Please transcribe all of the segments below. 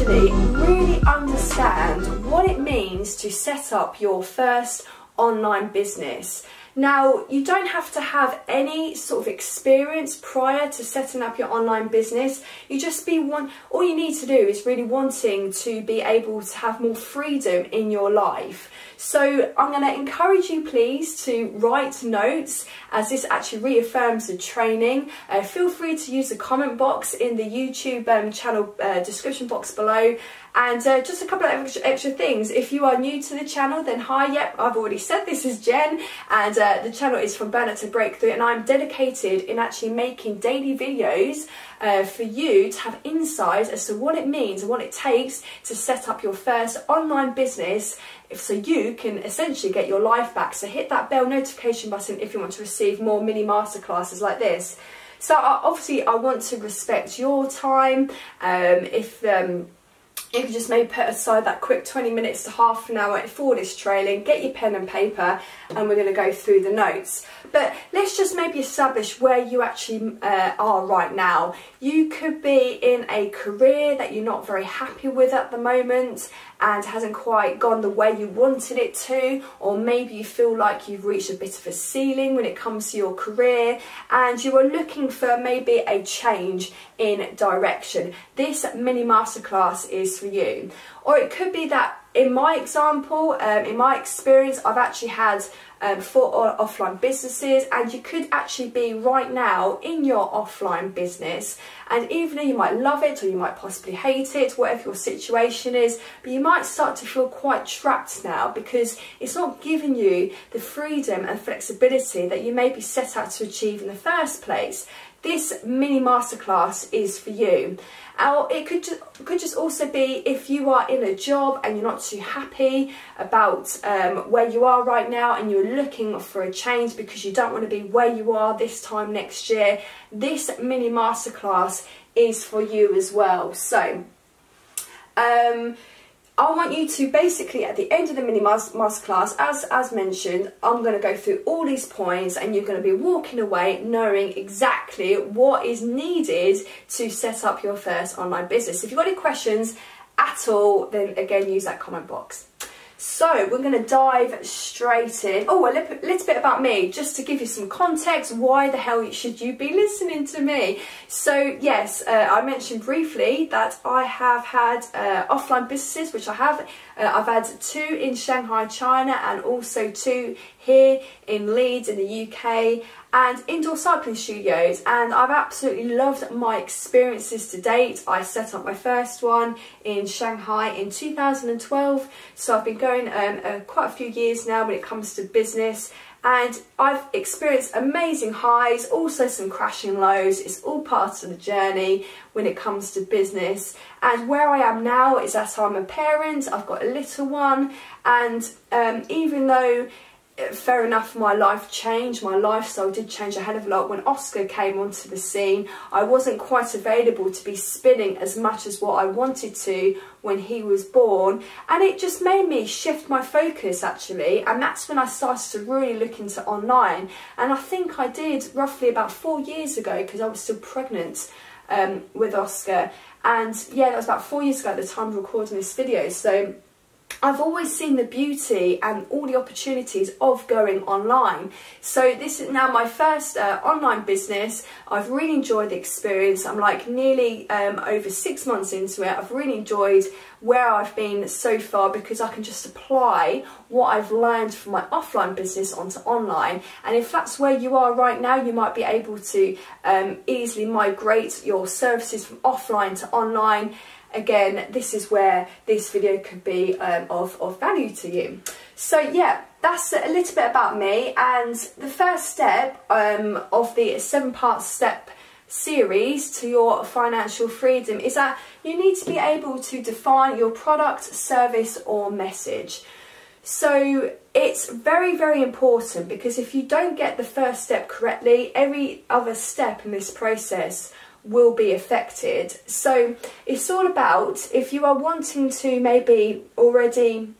actually really understand what it means to set up your first online business. Now, you don't have to have any sort of experience prior to setting up your online business. All you need to do is really wanting to be able to have more freedom in your life. So I'm going to encourage you, please, to write notes, as this actually reaffirms the training. Feel free to use the comment box in the YouTube channel description box below. And just a couple of extra things. If you are new to the channel, then hi, yep, I've already said this is Jen, and the channel is From Burnout to Breakthrough, and I'm dedicated in actually making daily videos for you to have insights as to what it means and what it takes to set up your first online business, so you can essentially get your life back. So hit that bell notification button if you want to receive more mini masterclasses like this. So obviously I want to respect your time. You can just maybe put aside that quick 20 minutes to half an hour for this training, get your pen and paper, and we're going to go through the notes. But let's just maybe establish where you actually are right now. You could be in a career that you're not very happy with at the moment and hasn't quite gone the way you wanted it to, or maybe you feel like you've reached a bit of a ceiling when it comes to your career and you are looking for maybe a change in direction. This mini masterclass is for you. Or it could be that, in my example, in my experience, I've actually had 4 offline businesses, and you could actually be right now in your offline business, and even though you might love it or you might possibly hate it, whatever your situation is, but you might start to feel quite trapped now because it's not giving you the freedom and flexibility that you maybe set out to achieve in the first place. This mini masterclass is for you. Or it could just also be if you are in a job and you're not too happy about where you are right now and you're looking for a change because you don't want to be where you are this time next year. This mini masterclass is for you as well. So I want you to basically, at the end of the mini masterclass, as mentioned, I'm going to go through all these points and you're going to be walking away knowing exactly what is needed to set up your first online business. If you've got any questions at all, then again, use that comment box. So we're going to dive straight in. Oh, a little bit about me, just to give you some context. Why the hell should you be listening to me? So yes, I mentioned briefly that I have had offline businesses, which I have. I've had 2 in Shanghai, China, and also 2 here in Leeds in the UK, and indoor cycling studios, and I've absolutely loved my experiences to date. I set up my first one in Shanghai in 2012, so I've been going quite a few years now when it comes to business, and I've experienced amazing highs, also some crashing lows. It's all part of the journey when it comes to business. And where I am now is that I'm a parent, I've got a little one, and even though fair enough, my life changed, my lifestyle did change a hell of a lot. When Oscar came onto the scene, I wasn't quite available to be spinning as much as what I wanted to when he was born, and it just made me shift my focus actually, and that's when I started to really look into online. And I think I did roughly about 4 years ago, because I was still pregnant with Oscar, and yeah, that was about 4 years ago at the time of recording this video. So I've always seen the beauty and all the opportunities of going online. So this is now my first online business. I've really enjoyed the experience. I'm like nearly over 6 months into it. I've really enjoyed where I've been so far, because I can just apply what I've learned from my offline business onto online. And if that's where you are right now, you might be able to easily migrate your services from offline to online. Again, this is where this video could be of value to you. So yeah, that's a little bit about me, and the first step of the 7-part step series to your financial freedom is that you need to be able to define your product, service or message. So it's very, very important, because if you don't get the first step correctly, every other step in this process will be affected. So it's all about, if you are wanting to maybe already,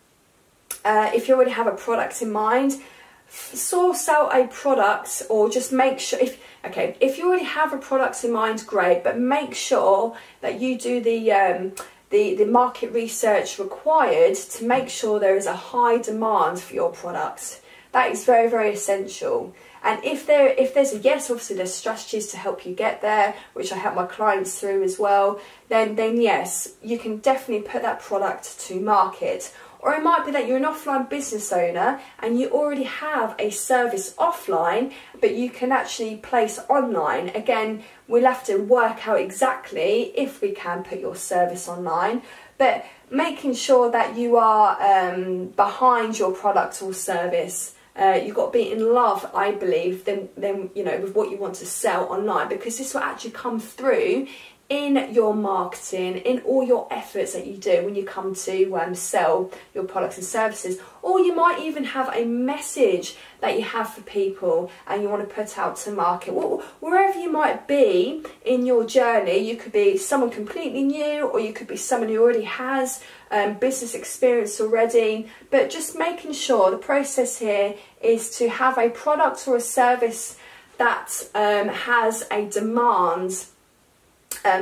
if you already have a product in mind, source out a product, or just make sure, if you already have a product in mind, great, but make sure that you do the the market research required to make sure there is a high demand for your product. That is very, very essential. And if there's a yes, obviously there's strategies to help you get there, which I help my clients through as well, then yes, you can definitely put that product to market. Or it might be that you're an offline business owner and you already have a service offline, but you can actually place online. Again, we'll have to work out exactly if we can put your service online, but making sure that you are behind your product or service. You've got to be in love, I believe, then you know, with what you want to sell online, because this will actually come through in your marketing, in all your efforts that you do when you come to sell your products and services. Or you might even have a message that you have for people and you want to put out to market. Wherever you might be in your journey, you could be someone completely new, or you could be someone who already has business experience already, but just making sure the process here is to have a product or a service that has a demand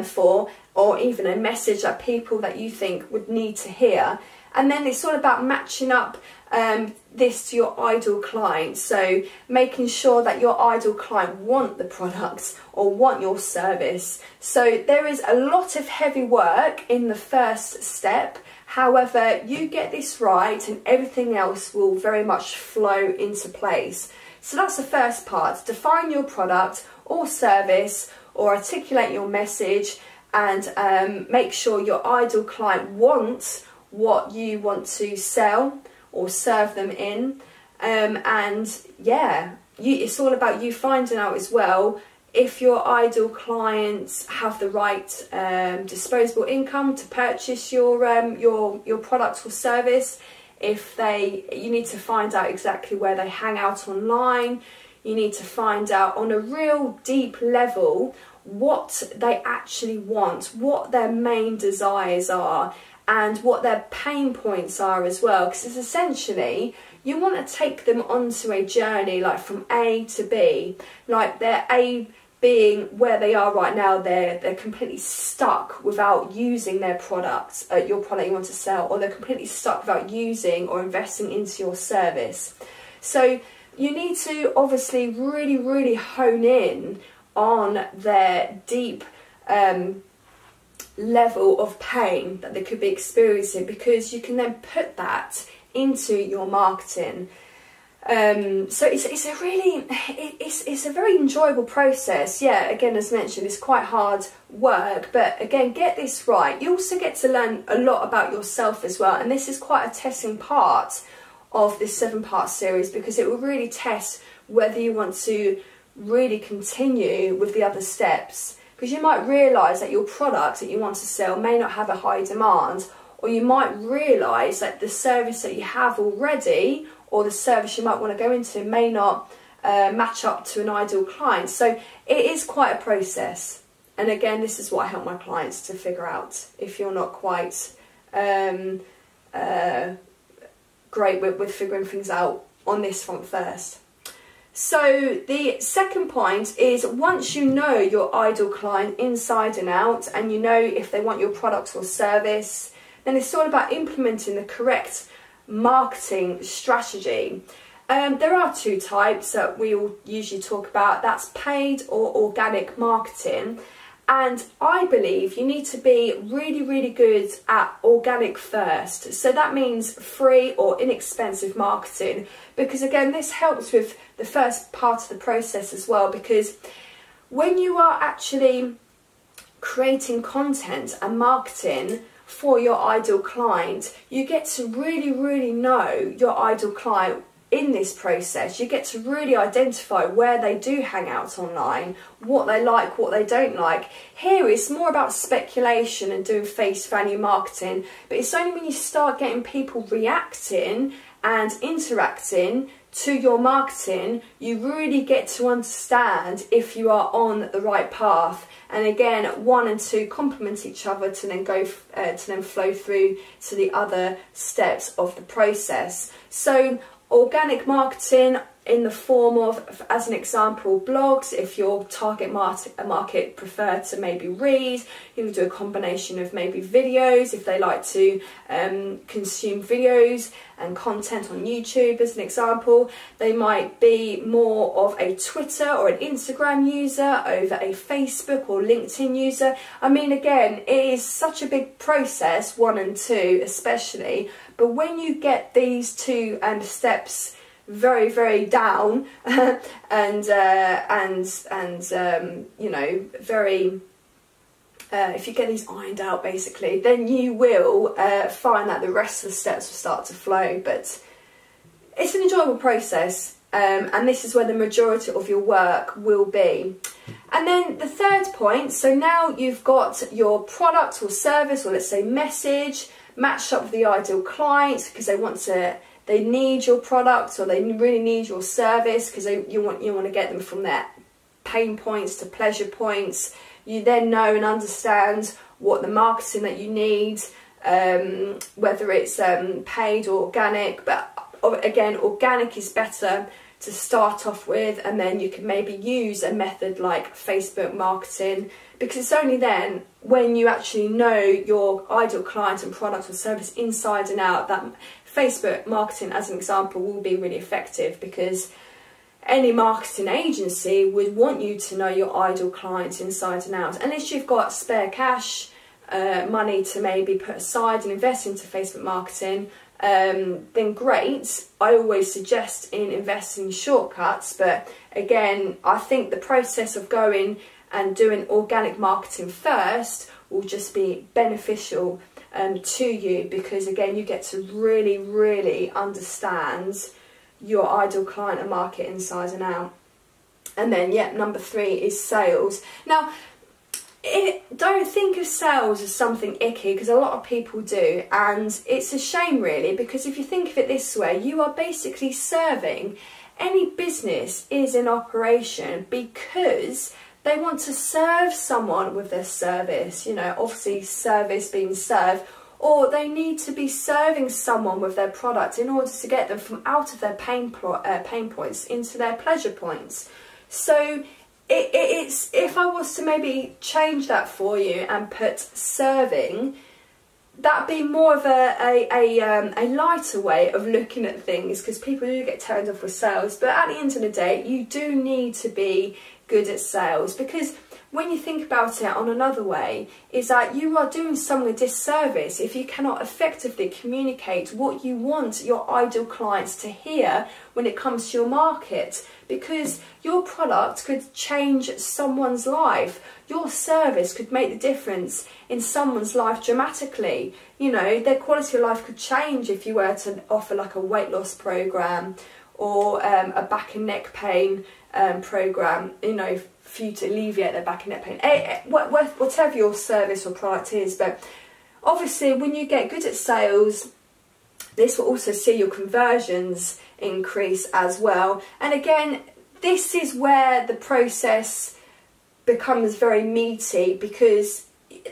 for, or even a message that people that you think would need to hear. And then it's all about matching up this to your ideal client. So making sure that your ideal client want the product or want your service. So there is a lot of heavy work in the first step. However, you get this right and everything else will very much flow into place. So that's the first part. Define your product or service, or articulate your message, and make sure your ideal client wants what you want to sell or serve them in. And yeah, it's all about you finding out as well if your ideal clients have the right disposable income to purchase your product or service. You need to find out exactly where they hang out online. You need to find out on a real deep level what they actually want, what their main desires are, and what their pain points are as well. Because it's essentially, you want to take them onto a journey, like from A to B. Like their A being where they are right now, they're completely stuck without using their product, your product you want to sell, or they're completely stuck without using or investing into your service. So you need to obviously really, really hone in on their deep level of pain that they could be experiencing, because you can then put that into your marketing. So it's a very enjoyable process. Yeah, again, as mentioned, it's quite hard work, but again, get this right. You also get to learn a lot about yourself as well, and this is quite a testing part of this 7-part series, because it will really test whether you want to really continue with the other steps. Because you might realise that your product that you want to sell may not have a high demand, or you might realise that the service that you have already, or the service you might want to go into, may not match up to an ideal client. So it is quite a process. And again, this is what I help my clients to figure out if you're not quite great with figuring things out on this front first. So the second point is, once you know your ideal client inside and out, and you know if they want your product or service, then it's all about implementing the correct marketing strategy. There are two types that we all usually talk about. That's paid or organic marketing. And I believe you need to be really, really good at organic first. So that means free or inexpensive marketing, because again, this helps with the first part of the process as well, because when you are actually creating content and marketing for your ideal client, you get to really, really know your ideal client. In this process, you get to really identify where they do hang out online, what they like, what they don't like. Here it's more about speculation and doing face value marketing, but it's only when you start getting people reacting and interacting to your marketing, you really get to understand if you are on the right path. And again, 1 and 2 complement each other to then go to then flow through to the other steps of the process. So organic marketing, in the form of, as an example, blogs. If your target market prefer to maybe read, you can do a combination of maybe videos if they like to consume videos and content on YouTube, as an example. They might be more of a Twitter or an Instagram user over a Facebook or LinkedIn user. I mean, again, it is such a big process, 1 and 2 especially, but when you get these two steps very, very down and you know, very if you get these ironed out basically, then you will find that the rest of the steps will start to flow. But it's an enjoyable process, and this is where the majority of your work will be. And then the third point, so now you've got your product or service, or let's say message, matched up with the ideal clients because they need your product, or they really need your service because you want to get them from their pain points to pleasure points. You then know and understand what the marketing that you need, whether it's paid or organic. But again, organic is better to start off with, and then you can maybe use a method like Facebook marketing, because it's only then, when you actually know your ideal client and product or service inside and out, that Facebook marketing, as an example, will be really effective, because any marketing agency would want you to know your ideal clients inside and out. Unless you've got spare cash, money to maybe put aside and invest into Facebook marketing, then great. I always suggest in investing shortcuts, but again, I think the process of going and doing organic marketing first will just be beneficial to you, because again, you get to really, really understand your ideal client and market inside and out. And then, yeah, number 3 is sales. Now, don't think of sales as something icky, because a lot of people do, and it's a shame really, because if you think of it this way, you are basically serving. Any business is in operation because they want to serve someone with their service, you know, obviously service being served, or they need to be serving someone with their product in order to get them from out of their pain points into their pleasure points. So it's, if I was to maybe change that for you and put serving, that'd be more of a lighter way of looking at things, because people do get turned off with sales. But at the end of the day, you do need to be good at sales, because when you think about it on another way, is that you are doing someone a disservice if you cannot effectively communicate what you want your ideal clients to hear when it comes to your market, because your product could change someone's life. Your service could make the difference in someone's life dramatically. You know, their quality of life could change if you were to offer like a weight loss program, or a back and neck pain program, you know, for you to alleviate their back and neck pain, whatever your service or product is. But obviously, when you get good at sales, this will also see your conversions increase as well. And again, this is where the process becomes very meaty, because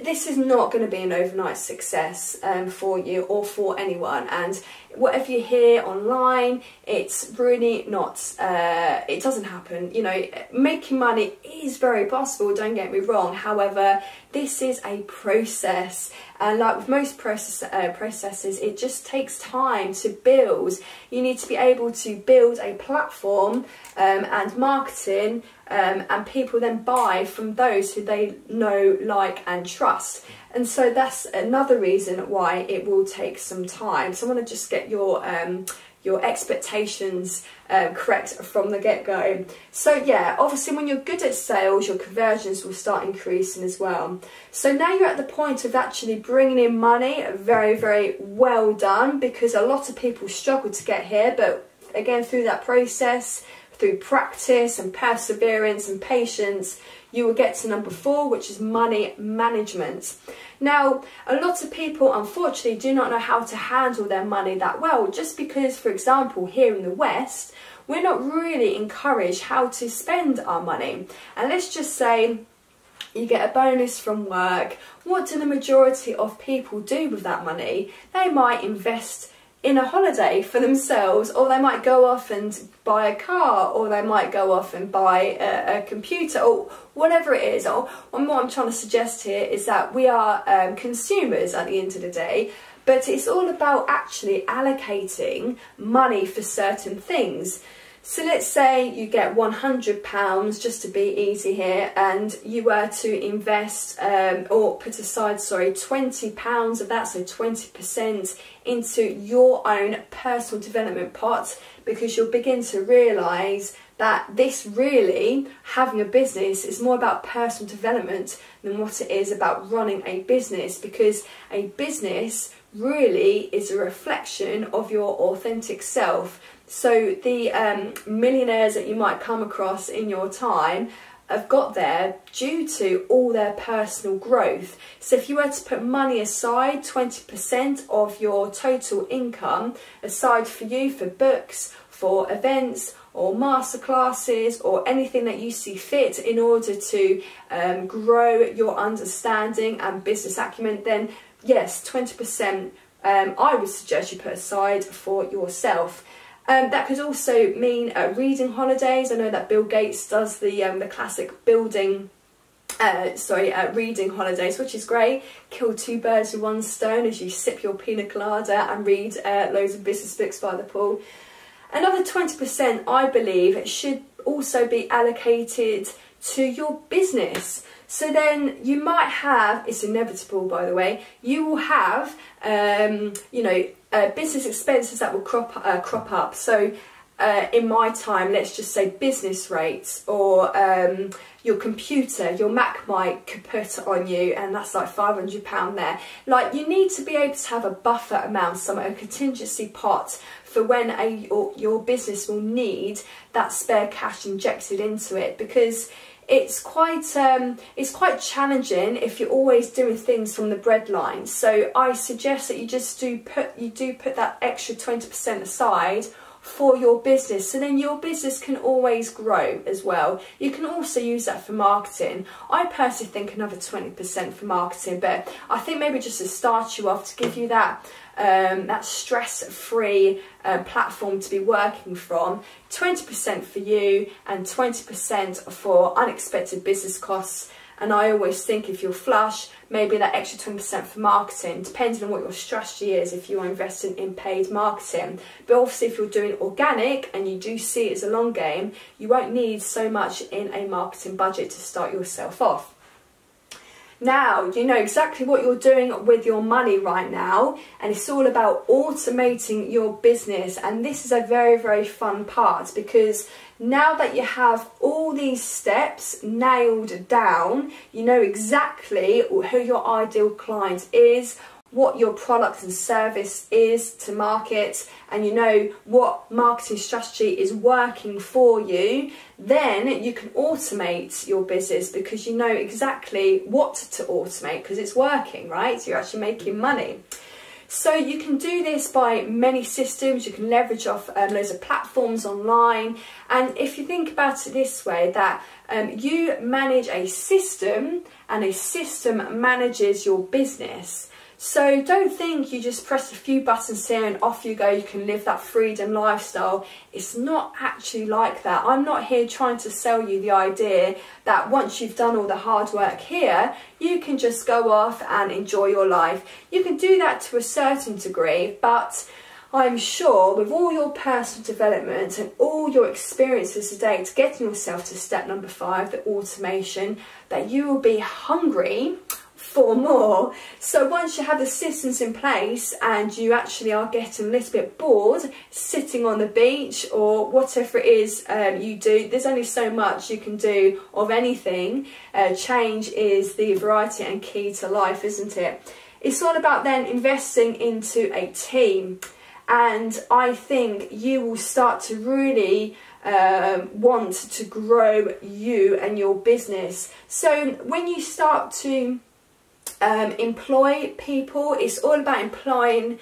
this is not going to be an overnight success for you or for anyone. And whatever you hear online, it's really not, it doesn't happen. You know, making money is very possible, don't get me wrong. However, this is a process, and like with most processes, it just takes time to build. You need to be able to build a platform and marketing, and people then buy from those who they know, like and trust. And so that's another reason why it will take some time. So I want to just get your expectations correct from the get-go. So yeah, obviously when you're good at sales, your conversions will start increasing as well. So now you're at the point of actually bringing in money. Very, very well done, because a lot of people struggle to get here, but again, through that process, through practice and perseverance and patience, you will get to number 4, which is money management. Now, a lot of people unfortunately do not know how to handle their money that well, just because, for example, here in the West, we're not really encouraged how to spend our money. And let's just say you get a bonus from work. What do the majority of people do with that money? They might invest in a holiday for themselves, or they might go off and buy a car, or they might go off and buy a computer, or whatever it is. Or what I'm trying to suggest here is that we are consumers at the end of the day, but it's all about actually allocating money for certain things. So let's say you get £100, just to be easy here, and you were to invest or put aside, sorry, £20 of that, so 20% into your own personal development pot, because you'll begin to realise that this really, having a business, is more about personal development than what it is about running a business, because a business really is a reflection of your authentic self. So the millionaires that you might come across in your time have got there due to all their personal growth. So if you were to put money aside, 20% of your total income aside for you, for books, for events, or masterclasses, or anything that you see fit in order to grow your understanding and business acumen, then yes, 20% I would suggest you put aside for yourself. That could also mean reading holidays. I know that Bill Gates does the classic reading holidays, which is great. Kill two birds with one stone as you sip your pina colada and read loads of business books by the pool. Another 20%, I believe, should also be allocated to your business. So then you might have, it's inevitable by the way, you will have business expenses that will crop up. So in my time, let's just say business rates, or your computer, your Mac might kaput on you, and that's like £500 there. Like, you need to be able to have a buffer amount, a contingency pot for when your business will need that spare cash injected into it, because it's quite challenging if you're always doing things from the breadline. So I suggest that you do put that extra 20% aside for your business, so then your business can always grow as well. You can also use that for marketing. I personally think another 20% for marketing, but I think maybe just to start you off, to give you that stress-free platform to be working from, 20% for you and 20% for unexpected business costs. And I always think if you're flush, maybe that extra 20% for marketing, depending on what your strategy is, if you are investing in paid marketing. But obviously if you're doing organic and you do see it as a long game, you won't need so much in a marketing budget to start yourself off. Now, you know exactly what you're doing with your money right now, and it's all about automating your business. And this is a very, very fun part, because now that you have all these steps nailed down, you know exactly who your ideal client is, what your product and service is to market, and you know what marketing strategy is working for you, then you can automate your business, because you know exactly what to automate, because it's working, right? You're actually making money. So you can do this by many systems. You can leverage off loads of platforms online. And if you think about it this way, that you manage a system and a system manages your business. So don't think you just press a few buttons here and off you go, you can live that freedom lifestyle. It's not actually like that. I'm not here trying to sell you the idea that once you've done all the hard work here, you can just go off and enjoy your life. You can do that to a certain degree, but I'm sure with all your personal development and all your experiences today to getting yourself to step number 5, the automation, that you will be hungry for more. So once you have the systems in place and you actually are getting a little bit bored sitting on the beach or whatever it is you do, there's only so much you can do of anything. Change is the variety and key to life, isn't it? It's all about then investing into a team, and I think you will start to really want to grow you and your business. So when you start to employ people, it's all about employing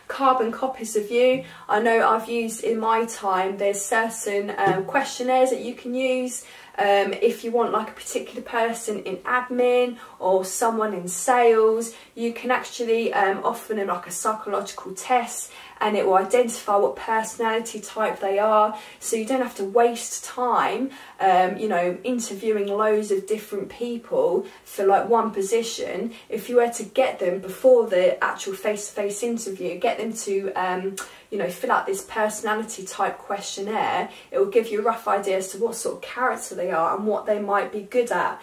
carbon copies of you. I know I've used in my time, there's certain questionnaires that you can use if you want like a particular person in admin or someone in sales. You can actually offer them like a psychological test, and it will identify what personality type they are, so you don't have to waste time you know, interviewing loads of different people for like one position. If you were to get them before the actual face-to-face interview, get them to you know, fill out this personality type questionnaire, it will give you a rough idea as to what sort of character they are and what they might be good at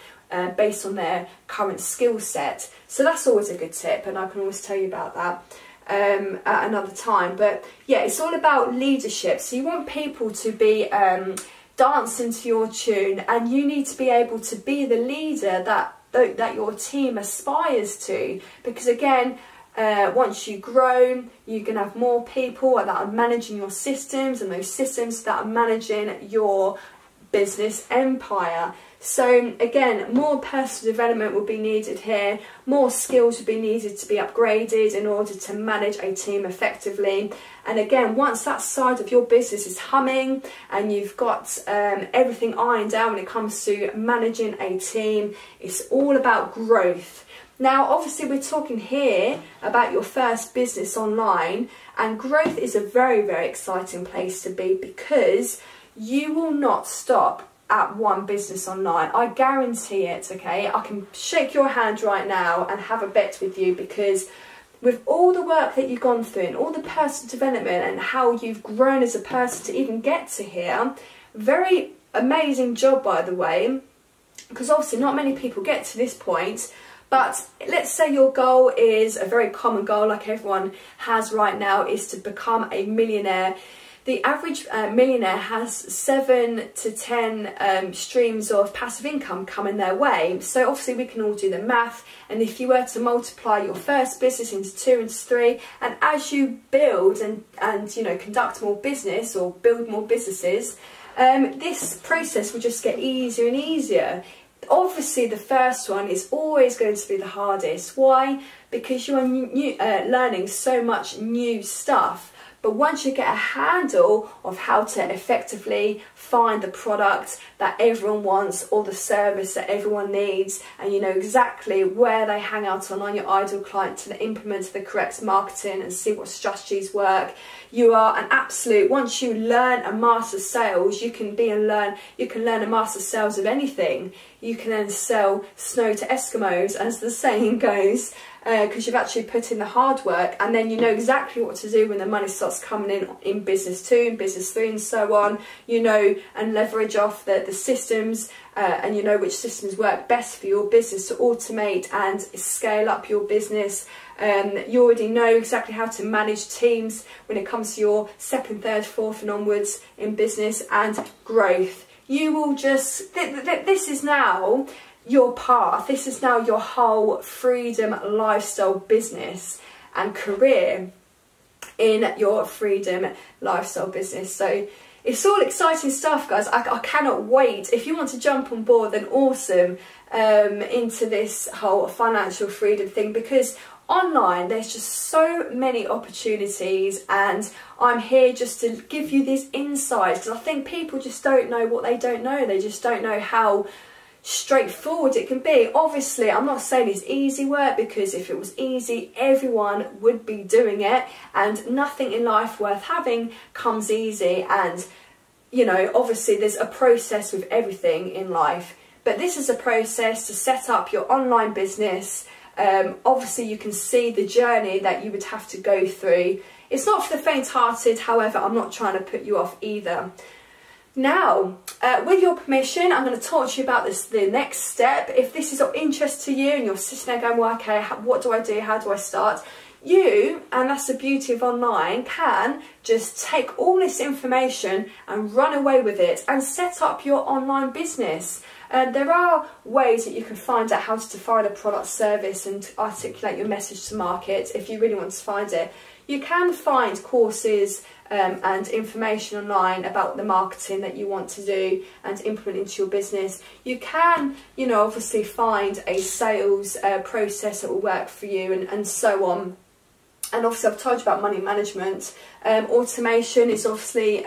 based on their current skill set. So that's always a good tip, and I can always tell you about that at another time. But yeah, it's all about leadership. So you want people to be dancing to your tune, and you need to be able to be the leader that your team aspires to, because again, once you grow, you can have more people that are managing your systems, and those systems that are managing your business empire. So again, more personal development will be needed here, more skills will be needed to be upgraded in order to manage a team effectively. And again, once that side of your business is humming and you've got everything ironed out when it comes to managing a team, it's all about growth. Now, obviously, we're talking here about your first business online, and growth is a very, very exciting place to be, because you will not stop at one business online. I guarantee it, okay? I can shake your hand right now and have a bet with you, because with all the work that you've gone through and all the personal development and how you've grown as a person to even get to here, very amazing job, by the way, because obviously not many people get to this point. But let's say your goal is a very common goal, like everyone has right now, is to become a millionaire. The average millionaire has 7 to 10 streams of passive income coming their way. So obviously we can all do the math, and if you were to multiply your first business into 2, into 3, and as you build and you know, conduct more business or build more businesses, this process will just get easier and easier. Obviously, the first one is always going to be the hardest. Why? Because you are learning so much new stuff. But once you get a handle of how to effectively find the product that everyone wants, or the service that everyone needs, and you know exactly where they hang out on your ideal client to implement the correct marketing and see what strategies work, you are an absolute, once you learn and master sales, you can learn and master sales of anything. You can then sell snow to Eskimos, as the saying goes, because you've actually put in the hard work, and then you know exactly what to do when the money starts coming in business 2, in business 3, and so on. You know, and leverage off the systems, and you know which systems work best for your business to automate and scale up your business. You already know exactly how to manage teams when it comes to your 2nd, 3rd, 4th and onwards in business and growth. You will just, this is now your path. This is now your whole freedom lifestyle business and career in your freedom lifestyle business. So it's all exciting stuff, guys. I cannot wait. If you want to jump on board, then awesome, into this whole financial freedom thing, because online there's just so many opportunities, and I'm here just to give you these insights, because I think people just don't know what they don't know. They just don't know how straightforward it can be. Obviously, I'm not saying it's easy work, because if it was easy, everyone would be doing it, and nothing in life worth having comes easy. And you know, obviously there's a process with everything in life, but this is a process to set up your online business. Obviously you can see the journey that you would have to go through. It's not for the faint-hearted, however, I'm not trying to put you off either. Now, with your permission, I'm going to talk to you about the next step. If this is of interest to you and you're sitting there going, well, okay, what do I do? How do I start? You, and that's the beauty of online, can just take all this information and run away with it and set up your online business. There are ways that you can find out how to define a product service and articulate your message to market if you really want to find it. You can find courses and information online about the marketing that you want to do and implement into your business. You can, you know, obviously find a sales process that will work for you, and so on. and obviously I've told you about money management. Automation is obviously,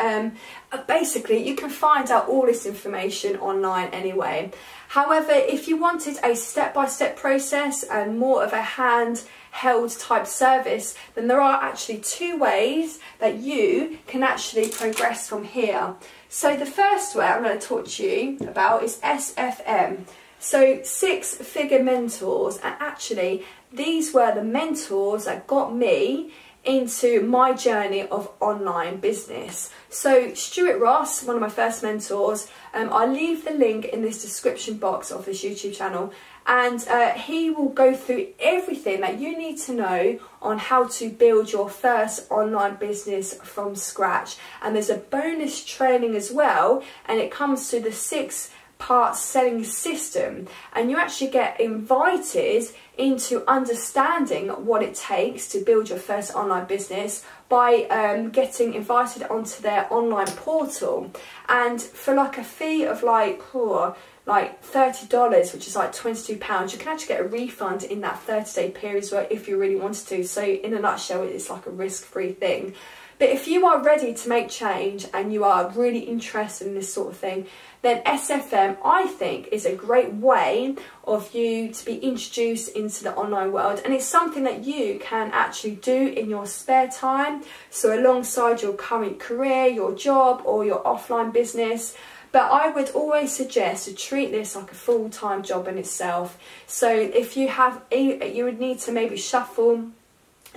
basically you can find out all this information online anyway. However, if you wanted a step-by-step process and more of a handheld type service, then there are actually 2 ways that you can actually progress from here. So the first way I'm going to talk to you about is SFM. So 6-figure mentors, and actually these were the mentors that got me into my journey of online business. So Stuart Ross, one of my first mentors, I'll leave the link in this description box of this YouTube channel, and he will go through everything that you need to know on how to build your first online business from scratch. And there's a bonus training as well, and it comes to the 6-part selling system, and you actually get invited into understanding what it takes to build your first online business by getting invited onto their online portal. And for like a fee of like $30, which is like £22, you can actually get a refund in that 30-day period as well if you really wanted to. So in a nutshell, it's like a risk-free thing. But if you are ready to make change and you are really interested in this sort of thing, then SFM, I think, is a great way of you to be introduced into the online world. And it's something that you can actually do in your spare time. So alongside your current career, your job, or your offline business. But I would always suggest to treat this like a full-time job in itself. So if you have, you would need to maybe shuffle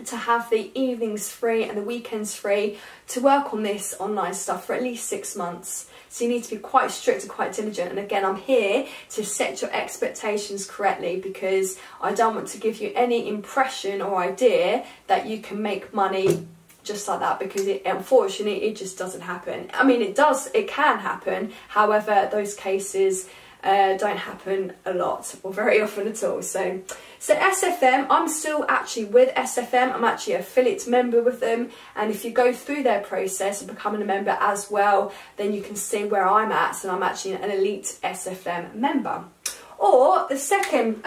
to have the evenings free and the weekends free to work on this online stuff for at least 6 months. So you need to be quite strict and quite diligent. And again, I'm here to set your expectations correctly, because I don't want to give you any impression or idea that you can make money just like that, because unfortunately it just doesn't happen. I mean, it can happen. However, those cases don't happen a lot or very often at all. So SFM, I'm still actually with SFM. I'm actually an affiliate member with them, and if you go through their process of becoming a member as well, then you can see where I'm at. So I'm actually an elite SFM member. Or the second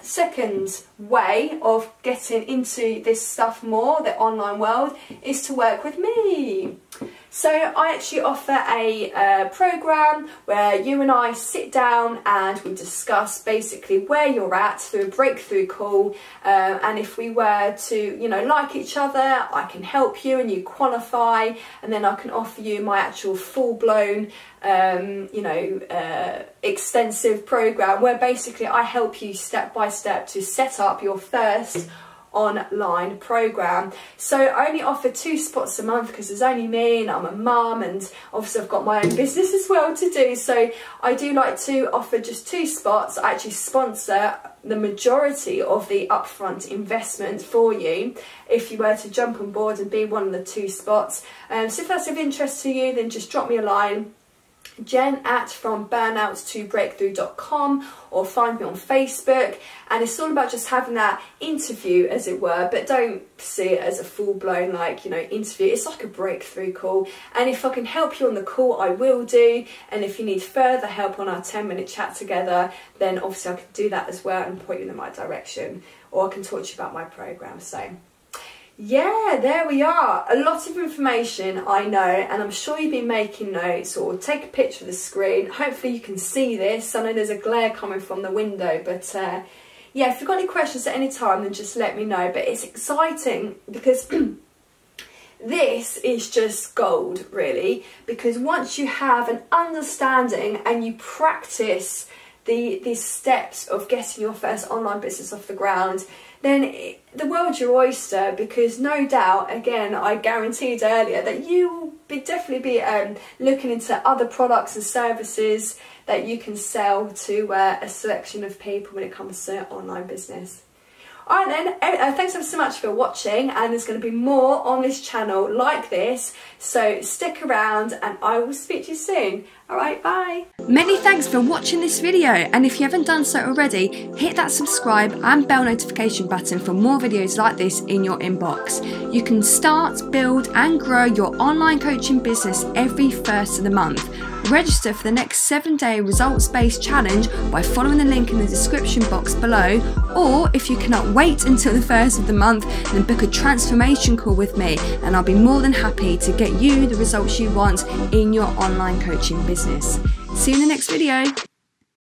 second way of getting into this stuff more, the online world, is to work with me. So I actually offer a program where you and I sit down and we discuss basically where you're at through a breakthrough call, and if we were to, you know, like each other, I can help you and you qualify, and then I can offer you my actual full-blown extensive program where basically I help you step by step to set up your first online program. So I only offer 2 spots a month because there's only me, and I'm a mum, and obviously I've got my own business as well to do. So I do like to offer just 2 spots. I actually sponsor the majority of the upfront investment for you if you were to jump on board and be one of the 2 spots. So if that's of interest to you, then just drop me a line, jen@FromBurnout2Breakthrough.com, or find me on Facebook. And it's all about just having that interview, as it were, but don't see it as a full-blown, like, you know, interview. It's like a breakthrough call, and if I can help you on the call, I will do. And if you need further help on our 10-minute chat together, then obviously I can do that as well and point you in the right direction, or I can talk to you about my program. So yeah, there we are. A lot of information, I know, and I'm sure you've been making notes, or take a picture of the screen. Hopefully you can see this. I know there's a glare coming from the window, but yeah, if you've got any questions at any time, then just let me know. But it's exciting because this is just gold, really, because once you have an understanding and you practice these steps of getting your first online business off the ground, then the world's your oyster, because no doubt, again, I guaranteed earlier that you will definitely be looking into other products and services that you can sell to a selection of people when it comes to online business. Alright then, thanks ever so much for watching, and there's going to be more on this channel like this, so stick around and I will speak to you soon. Alright, bye! Many thanks for watching this video, and if you haven't done so already, hit that subscribe and bell notification button for more videos like this in your inbox. You can start, build and grow your online coaching business every first of the month. Register for the next 7-day results-based challenge by following the link in the description box below, or if you cannot wait until the 1st of the month, then book a transformation call with me and I'll be more than happy to get you the results you want in your online coaching business. See you in the next video.